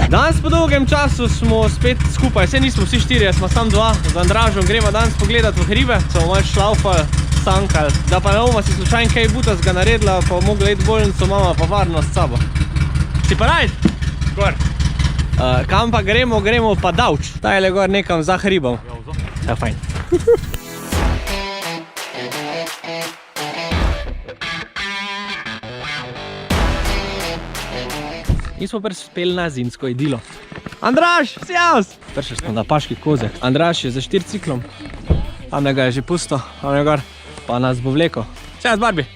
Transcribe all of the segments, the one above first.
Danes po dolgem času smo spet skupaj, vse nismo vsi štirje, smo sam dva z Andražom, gremo danes pogledat v hribe, smo malo šlaufali, sankali, da pa ne bomo si slučajno kaj butazga naredila, pa mogla iti bolnico, mama pa varno s sabo. Si pa rajd? Gor. Kam pa gremo? Gremo pa Davč. Ta je le gor nekam za hribom. Ja, fajn. In smo prispeli na zimsko idilo. Andraž, si jaz! Prišli smo na Paški kozek. Andraž je za 4 ciklom. Tam ga je že pusto, tam je gor. Pa nas bo vleko. Si jaz, Barbie!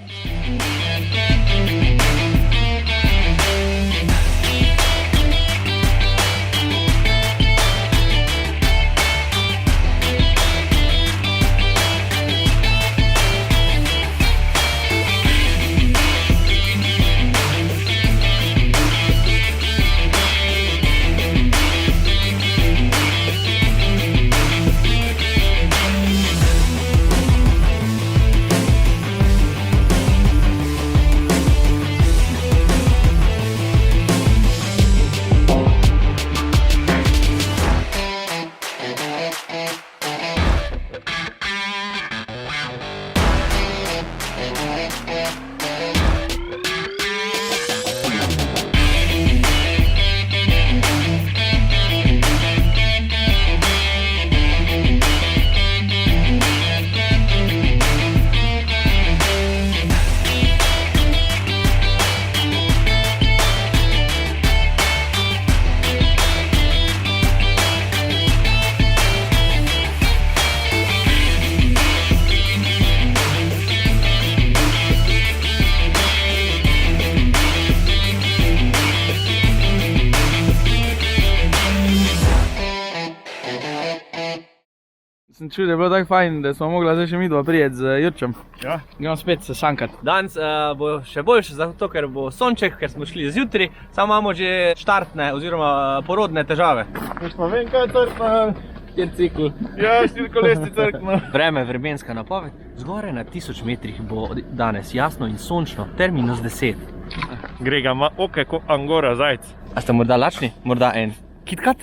Sem čutil, da je bilo tako fajn, da smo mogla zdaj še midva prijeti z Jurčem. Ja. Gremo spet se sankat. Danes bo še boljše, zato ker bo sonček, ker smo šli zjutri, samo imamo že štartne oziroma porodne težave. Veš pa vem, kaj je crkno. Kjer cikl. Ja, 4-kolesni crkno. Vreme, vremenska napoved. Zgoraj na 1000 metrih bo danes jasno in sončno, ter -10. Grega ima oke kot angora zajc. A ste morda lačni? Morda en KitKat?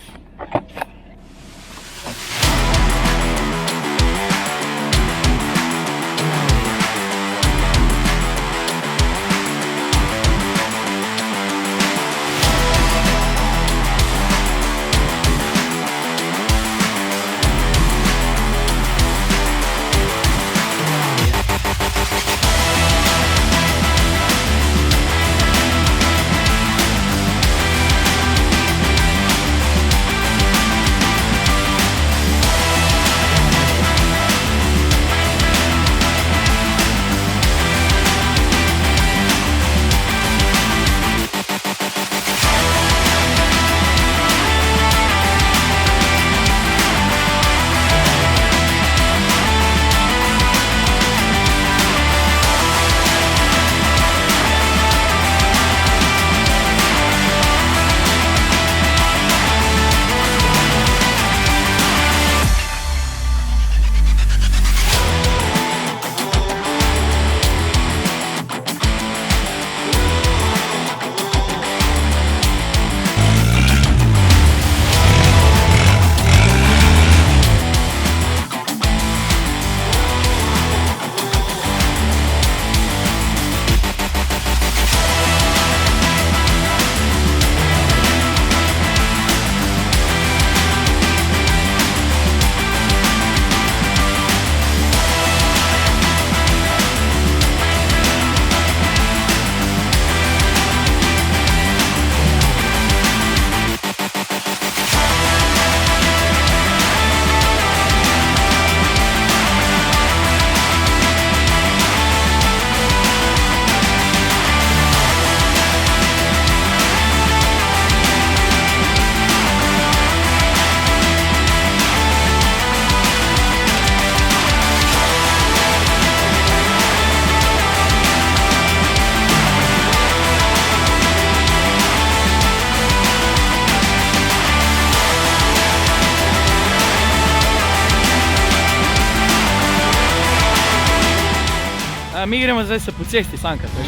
Mi gremo zdaj se po cesti sankat, veš.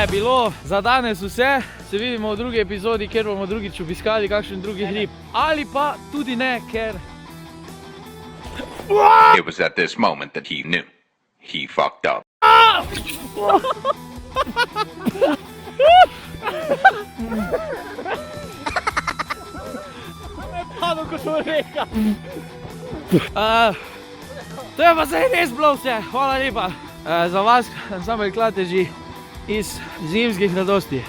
je bilo za danes vse. Se vidimo v drugi epizodi, kjer bomo drugič obiskali kakšen drugi hrib. Ali pa tudi ne, ker... It was at this moment that he knew. He fucked up. Padel, ko sem rekel. To je pa zdaj res bilo vse. Hvala lepa za vas, ansambel Klateži iz Zimskih radosti.